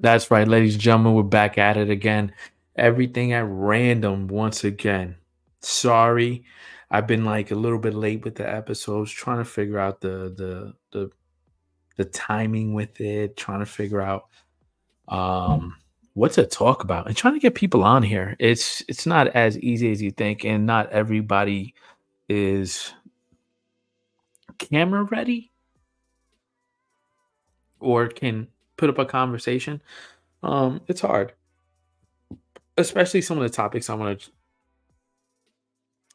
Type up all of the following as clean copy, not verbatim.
That's right, ladies and gentlemen, we're back at it again. Everything at random once again. Sorry, I've been like a little bit late with the episodes, trying to figure out the timing with it, trying to figure out what to talk about and trying to get people on here. It's not as easy as you think, and not everybody is camera ready or can put up a conversation. It's hard, especially some of the topics I want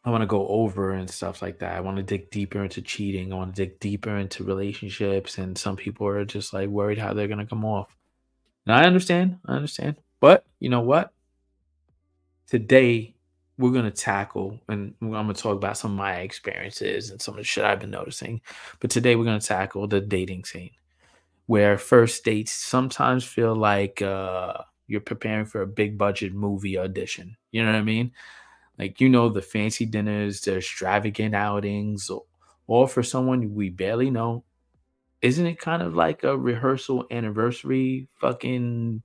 to go over and stuff like that. I want to dig deeper into cheating. I want to dig deeper into relationships. And some people are just like worried how they're going to come off. And I understand. I understand. But you know what? Today, we're going to tackle and I'm going to talk about some of my experiences and some of the shit I've been noticing. But today, we're going to tackle the dating scene where first dates sometimes feel like you're preparing for a big budget movie audition. You know what I mean? Like, the fancy dinners, the extravagant outings, all for someone we barely know. Isn't it kind of like a rehearsal anniversary fucking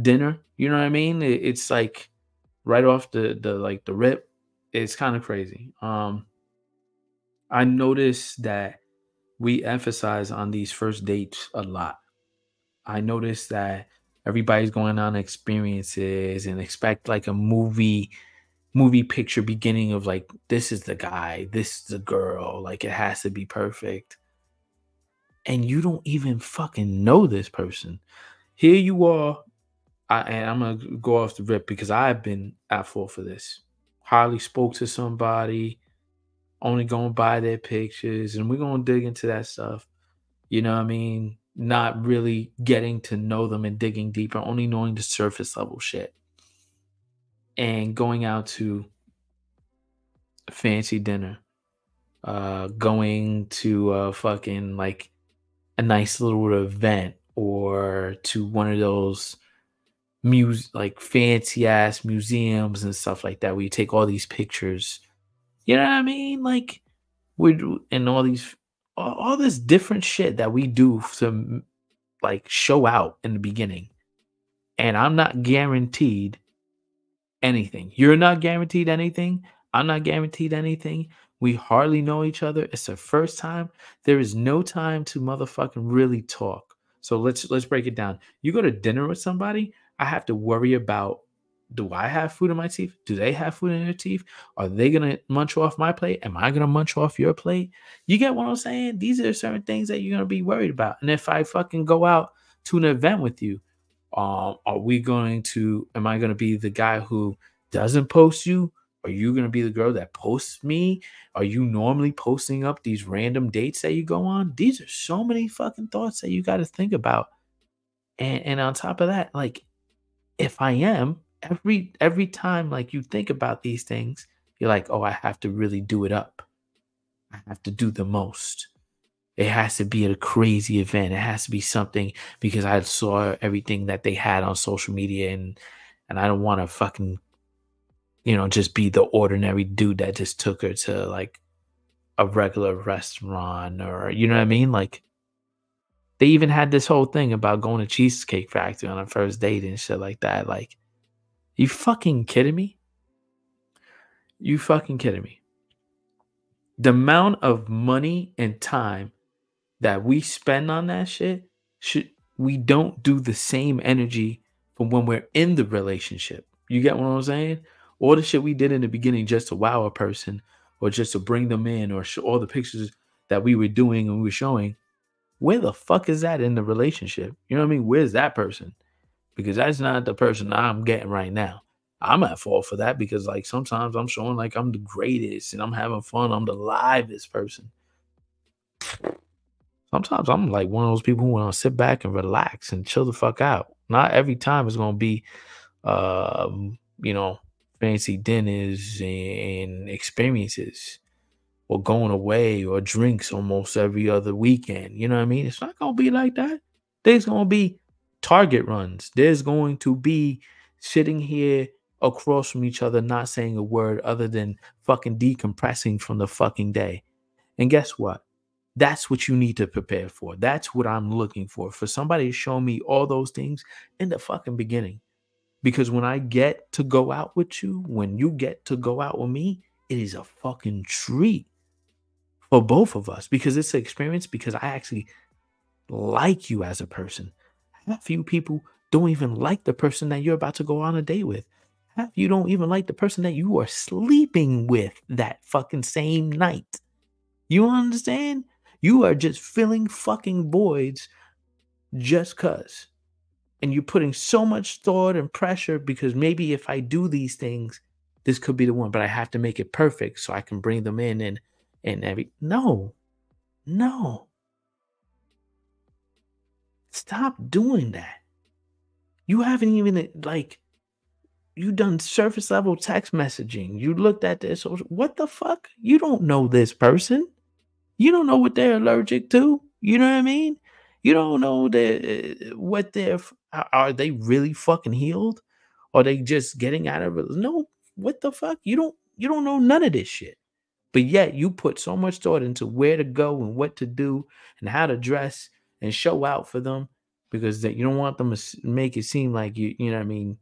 dinner? You know what I mean? It's like right off the rip. It's kind of crazy. I noticed that we emphasize on these first dates a lot. I noticed that everybody's going on experiences and expect like a movie picture beginning of like, this is the guy, this is the girl, like it has to be perfect. And you don't even fucking know this person. Here you are, and I'm gonna go off the rip because I've been at fault for this. Hardly spoke to somebody, only going by their pictures, and we're gonna dig into that stuff. You know what I mean? Not really getting to know them and digging deeper, only knowing the surface level shit. And going out to fancy dinner, going to fucking like a nice little event or to one of those like fancy ass museums and stuff like that where you take all these pictures. You know what I mean? Like we do, and all this different shit that we do to like show out in the beginning. And I'm not guaranteed anything. You're not guaranteed anything. I'm not guaranteed anything. We hardly know each other. It's the first time. There is no time to motherfucking really talk. So let's break it down. You go to dinner with somebody, I have to worry about, do I have food in my teeth? Do they have food in their teeth? Are they gonna munch off my plate? Am I gonna munch off your plate? You get what I'm saying? These are certain things that you're gonna be worried about. And if I fucking go out to an event with you, am I going to be the guy who doesn't post you? Are you going to be the girl that posts me? Are you normally posting up these random dates that you go on? These are so many fucking thoughts that you got to think about. And on top of that, like if I am, every time like you think about these things, you're like, oh, I have to really do it up. I have to do the most. It has to be a crazy event. It has to be something because I saw everything that they had on social media, and I don't want to fucking just be the ordinary dude that just took her to like a regular restaurant, or you know what I mean? Like they even had this whole thing about going to Cheesecake Factory on a first date and shit like that. Like, you fucking kidding me? You fucking kidding me? The amount of money and time that we spend on that shit, should we don't do the same energy from when we're in the relationship. You get what I'm saying? All the shit we did in the beginning just to wow a person or just to bring them in, or show all the pictures that we were doing and we were showing, where the fuck is that in the relationship? You know what I mean? Where's that person? Because that's not the person I'm getting right now. I'm at fault for that because like sometimes I'm showing like I'm the greatest and I'm having fun. I'm the livest person. Sometimes I'm like one of those people who want to sit back and relax and chill the fuck out. Not every time it's gonna be, um, you know, fancy dinners and experiences or going away or drinks almost every other weekend. You know what I mean? It's not gonna be like that. There's gonna be target runs. There's going to be sitting here across from each other, not saying a word other than fucking decompressing from the fucking day. And guess what? That's what you need to prepare for. That's what I'm looking for somebody to show me all those things in the fucking beginning. Because when I get to go out with you, when you get to go out with me, it is a fucking treat for both of us because it's an experience because I actually like you as a person. Half you people don't even like the person that you're about to go on a date with. Half you don't even like the person that you are sleeping with that fucking same night. You understand? You are just filling fucking voids just cuz. And you're putting so much thought and pressure because maybe if I do these things, this could be the one, but I have to make it perfect so I can bring them in and every no, no. Stop doing that. You haven't even you done surface level text messaging. You looked at this. What the fuck? You don't know this person. You don't know what they're allergic to. You know what I mean? You don't know what they're. Are they really fucking healed? Are they just getting out of it? No. What the fuck? You don't know none of this shit. But yet you put so much thought into where to go and what to do and how to dress and show out for them because that you don't want them to make it seem like you know what I mean?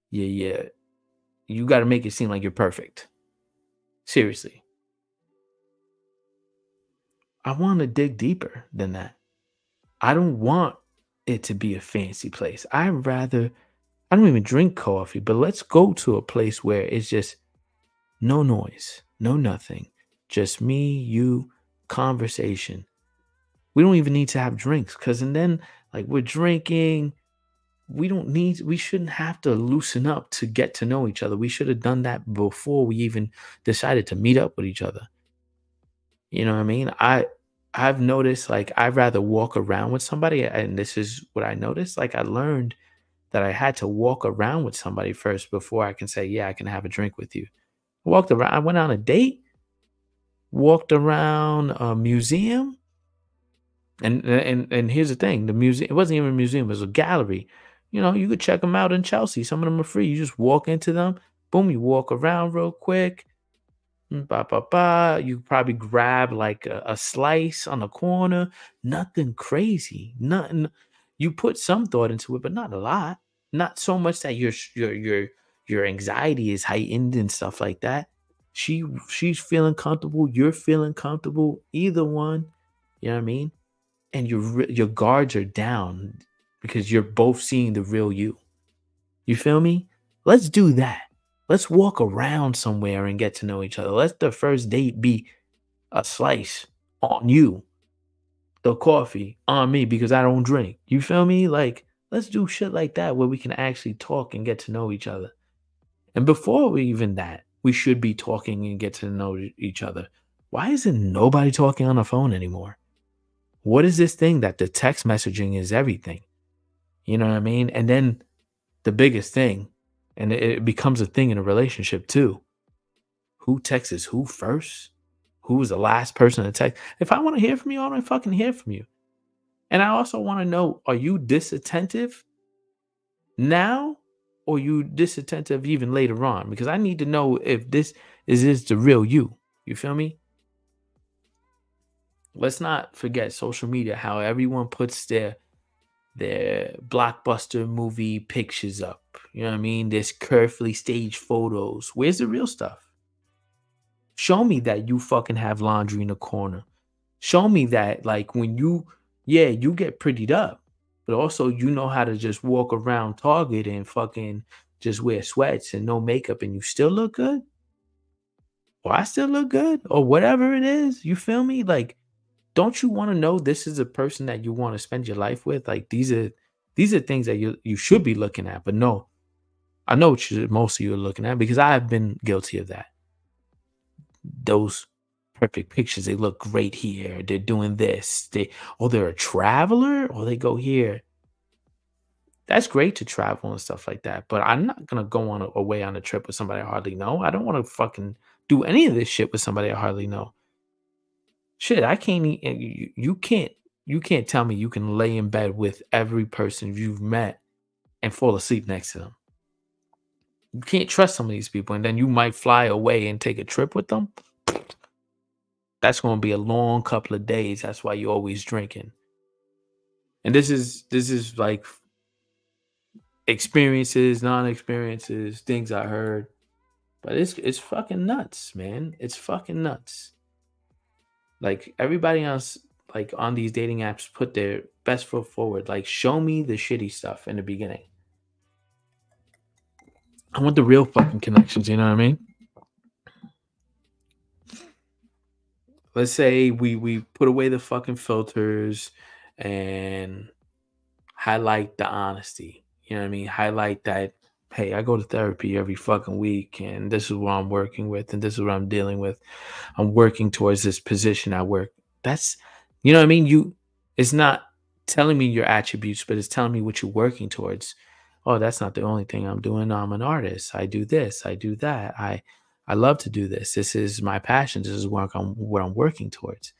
Yeah. You got to make it seem like you're perfect. Seriously. I want to dig deeper than that. I don't want it to be a fancy place. I don't even drink coffee, but let's go to a place where it's just no noise, no nothing, just me, you, conversation. We don't even need to have drinks because, and then like we're drinking, we shouldn't have to loosen up to get to know each other. We should have done that before we even decided to meet up with each other. You know what I mean? I've noticed like I'd rather walk around with somebody, and this is what I noticed. Like I learned that I had to walk around with somebody first before I can say, yeah, I can have a drink with you. I walked around, I went on a date, walked around a museum, and here's the thing: the museum it wasn't even a museum; it was a gallery. You know, you could check them out in Chelsea. Some of them are free. You just walk into them, boom, you walk around real quick. Ba ba ba. You probably grab like a slice on the corner. Nothing crazy. Nothing. You put some thought into it, but not a lot. Not so much that your anxiety is heightened and stuff like that. She's feeling comfortable. You're feeling comfortable. Either one. You know what I mean? And your guards are down because you're both seeing the real you. You feel me? Let's do that. Let's walk around somewhere and get to know each other. Let the first date be a slice on you, the coffee on me because I don't drink. You feel me? Like, let's do shit like that where we can actually talk and get to know each other. And before we even that, we should be talking and get to know each other. Why isn't nobody talking on the phone anymore? What is this thing that the text messaging is everything? You know what I mean? And then the biggest thing, and it becomes a thing in a relationship too. Who texts who first? Who was the last person to text? If I want to hear from you, I want to fucking hear from you. And I also want to know, are you disattentive now or you disattentive even later on? Because I need to know if this the real you. You feel me? Let's not forget social media, how everyone puts their blockbuster movie pictures up. You know what I mean? There's carefully staged photos. Where's the real stuff? Show me that you fucking have laundry in the corner. Show me that like when you get prettied up, but also you know how to just walk around Target and fucking just wear sweats and no makeup and you still look good? Or I still look good? Or whatever it is. You feel me? Like, don't you want to know this is a person that you want to spend your life with? Like these are things that you should be looking at. But no, I know what most of you are looking at because I have been guilty of that. Those perfect pictures, they look great here. They're doing this. They're a traveler, or they go here. That's great to travel and stuff like that. But I'm not gonna go on away on a trip with somebody I hardly know. I don't want to fucking do any of this shit with somebody I hardly know. Shit, I can't. You can't tell me you can lay in bed with every person you've met and fall asleep next to them. You can't trust some of these people, and then you might fly away and take a trip with them. That's gonna be a long couple of days. That's why you're always drinking. And this is like experiences, non-experiences, things I heard. But it's fucking nuts, man. It's fucking nuts. Like everybody else, like on these dating apps, put their best foot forward. Like, show me the shitty stuff in the beginning. I want the real fucking connections. You know what I mean? Let's say we put away the fucking filters and highlight the honesty. You know what I mean? Highlight that, hey, I go to therapy every fucking week and this is what I'm working with and this is what I'm dealing with. I'm working towards this position at work. That's, you know what I mean? It's not telling me your attributes, but it's telling me what you're working towards. Oh, that's not the only thing I'm doing. I'm an artist. I do this, I do that. I love to do this. This is my passion. This is what I'm working towards.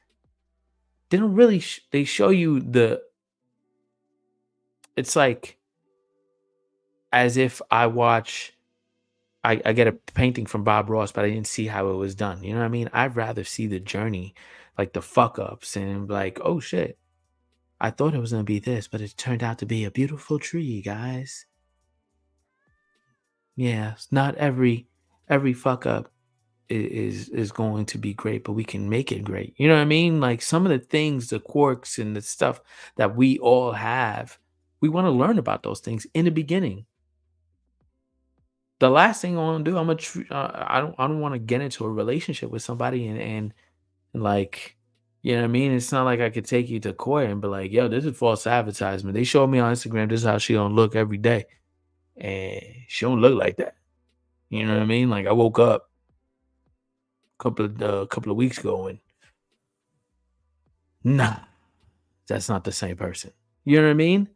They don't really they show you the, it's like as if I get a painting from Bob Ross, but I didn't see how it was done. You know what I mean? I'd rather see the journey, like the fuck ups, and like, oh shit, I thought it was gonna be this, but it turned out to be a beautiful tree, guys. Yeah, it's not every fuck up is going to be great, but we can make it great. You know what I mean? Like some of the things, the quirks and the stuff that we all have, we want to learn about those things in the beginning. The last thing I want to do, I don't want to get into a relationship with somebody and like, you know what I mean? It's not like I could take you to court and be like, yo, this is false advertisement. They showed me on Instagram this is how she don't look every day. And she don't look like that. You know what I mean? Like I woke up a couple of weeks ago and nah, that's not the same person. You know what I mean?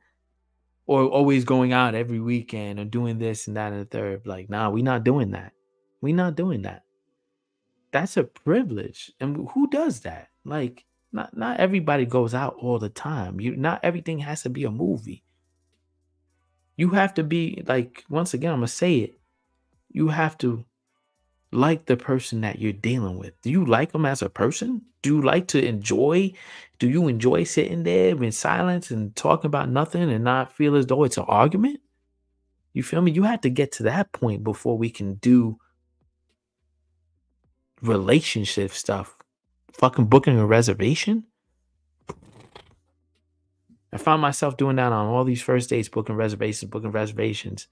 Or always going out every weekend or doing this and that and the third. Like, nah, we not doing that. We not doing that. That's a privilege. And who does that? Like, not everybody goes out all the time. You Not everything has to be a movie. You have to be like, once again, I'm gonna say it. You have to like the person that you're dealing with. Do you like them as a person? Do you enjoy sitting there in silence and talking about nothing and not feel as though it's an argument? You feel me? You have to get to that point before we can do relationship stuff. Fucking booking a reservation. I found myself doing that on all these first dates, booking reservations.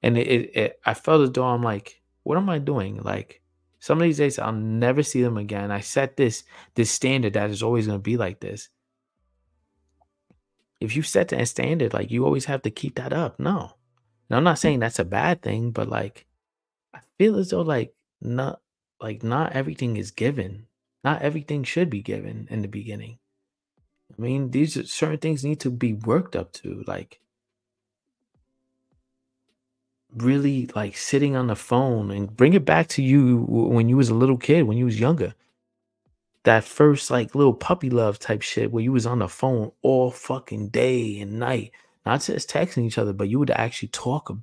And I felt as though I'm like, what am I doing? Like, some of these days I'll never see them again. I set this standard that is always going to be like this. If you set that standard, like you always have to keep that up. No, and I'm not saying that's a bad thing, but like I feel as though not everything is given. Not everything should be given in the beginning. I mean, these are certain things need to be worked up to. Like really like sitting on the phone and bring it back to you when you was a little kid, when you was younger. That first like little puppy love type shit where you was on the phone all fucking day and night, not just texting each other, but you would actually talk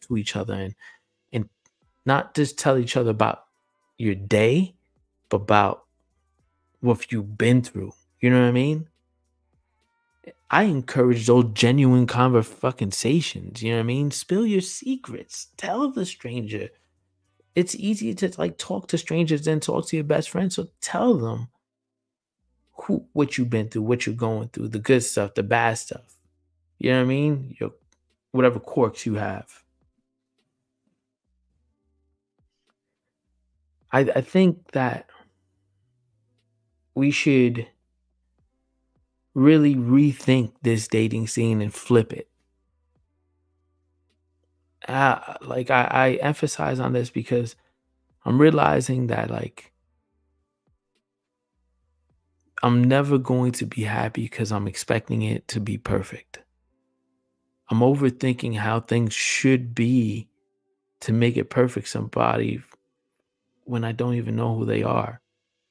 to each other and not just tell each other about your day, but about what you've been through. You know what I mean? I encourage those genuine conversations. You know what I mean? Spill your secrets. Tell the stranger. It's easier to like talk to strangers than talk to your best friend. So tell them what you've been through, what you're going through, the good stuff, the bad stuff. You know what I mean? Your whatever quirks you have. I think that we should really rethink this dating scene and flip it. Like I emphasize on this because I'm realizing that like I'm never going to be happy because I'm expecting it to be perfect. I'm overthinking how things should be to make it perfect somebody when I don't even know who they are.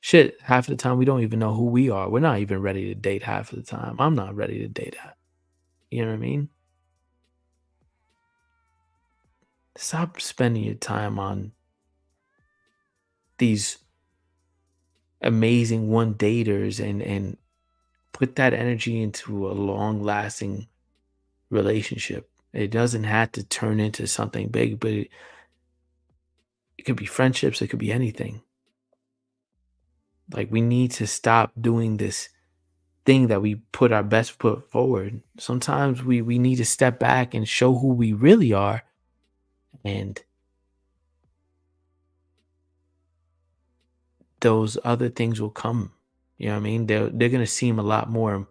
Shit, half the time we don't even know who we are. We're not even ready to date half of the time. I'm not ready to date that. You know what I mean? Stop spending your time on these amazing one daters and put that energy into a long lasting relationship. It doesn't have to turn into something big, but it could be friendships, it could be anything. Like we need to stop doing this thing that we put our best foot forward. Sometimes we need to step back and show who we really are, and those other things will come. You know what I mean? They're gonna seem a lot more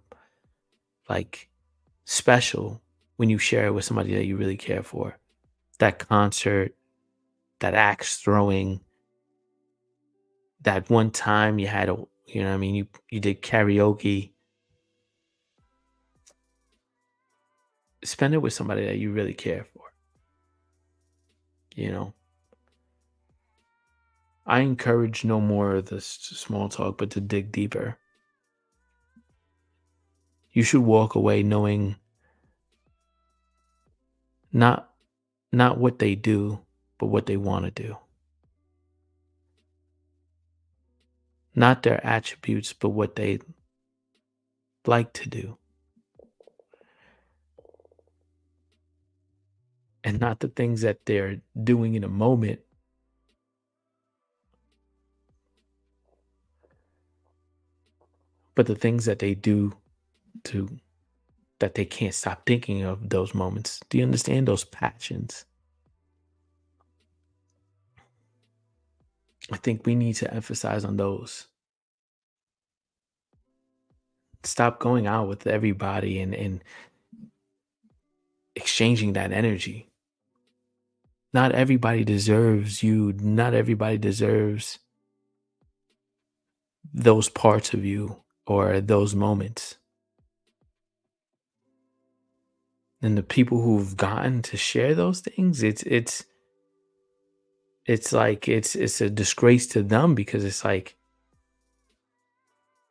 like special when you share it with somebody that you really care for. That concert, that axe throwing, that one time you had a, you know what I mean, you did karaoke. Spend it with somebody that you really care for, you know. I encourage no more of this small talk, but to dig deeper. You should walk away knowing not not what they do, but what they want to do. Not their attributes, but what they like to do. And not the things that they're doing in a moment, but the things that they do to that they can't stop thinking of those moments. Do you understand those passions? I think we need to emphasize on those. Stop going out with everybody and exchanging that energy. Not everybody deserves you. Not everybody deserves those parts of you or those moments. And the people who've gotten to share those things, it's like it's a disgrace to them because it's like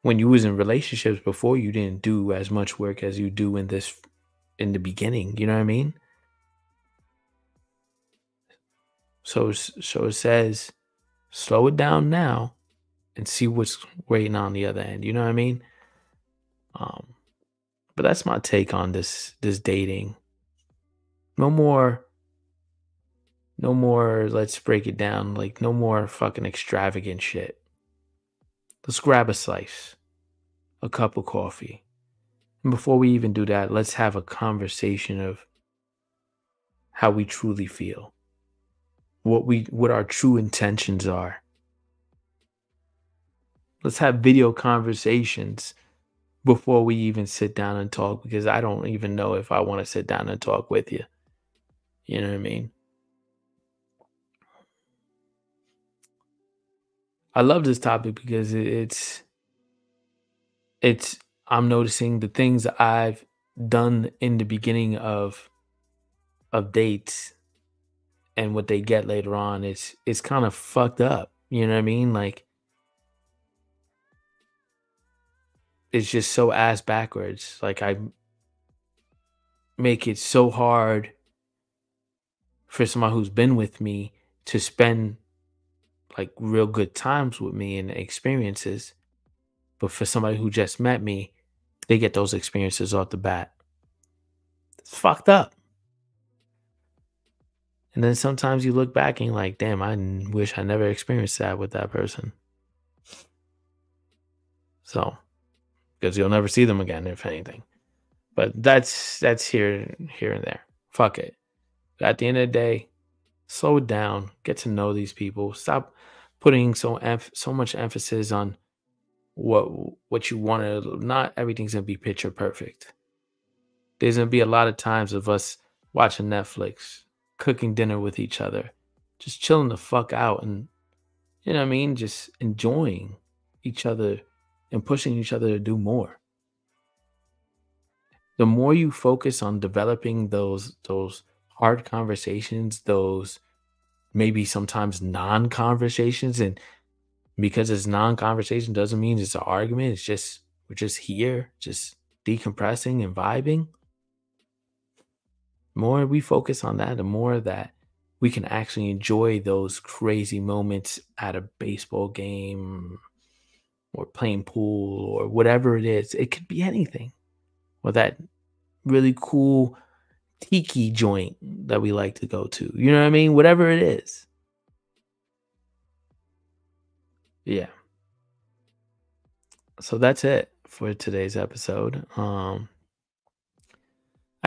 when you was in relationships before, you didn't do as much work as you do in this in the beginning. You know what I mean? So it says, slow it down now and see what's waiting on the other end. You know what I mean? Um, but that's my take on this dating. No more, no more. Let's break it down. Like no more fucking extravagant shit. Let's grab a slice, a cup of coffee, and before we even do that, let's have a conversation of how we truly feel, what our true intentions are. Let's have video conversations before we even sit down and talk because I don't even know if I want to sit down and talk with you. You know what I mean? I love this topic because it's I'm noticing the things that I've done in the beginning of dates and what they get later on. It's kind of fucked up. You know what I mean? Like it's just so ass backwards. Like I make it so hard for someone who's been with me to spend like real good times with me and experiences. But for somebody who just met me, they get those experiences off the bat. It's fucked up. And then sometimes you look back and you're like, damn, wish I never experienced that with that person. So, because you'll never see them again, if anything. But that's here and there. Fuck it. But at the end of the day, slow it down. Get to know these people. Stop putting so much emphasis on what you want to. Not everything's gonna be picture perfect. There's gonna be a lot of times of us watching Netflix, cooking dinner with each other, just chilling the fuck out, and you know what I mean, just enjoying each other and pushing each other to do more. The more you focus on developing those hard conversations, those maybe sometimes non-conversations, and because it's non-conversation doesn't mean it's an argument. It's just we're just here, just decompressing and vibing. The more we focus on that, the more that we can actually enjoy those crazy moments at a baseball game, or playing pool or whatever it is. It could be anything. Or that really cool tiki joint that we like to go to. You know what I mean? Whatever it is. Yeah. So that's it for today's episode. I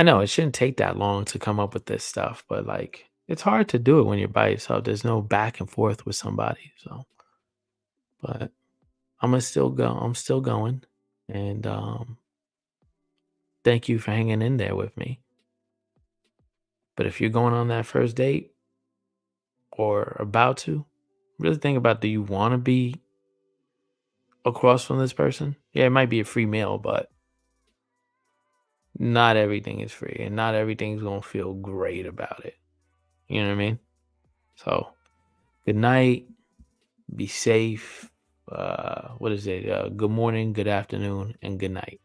know it shouldn't take that long to come up with this stuff, but like it's hard to do it when you're by yourself. There's no back and forth with somebody. So, but I'm gonna still go. I'm still going. And thank you for hanging in there with me. But if you're going on that first date or about to, really think about, do you want to be across from this person? Yeah, it might be a free meal, but not everything is free and not everything's going to feel great about it. You know what I mean? So, good night. Be safe. What is it? Good morning, good afternoon, and good night.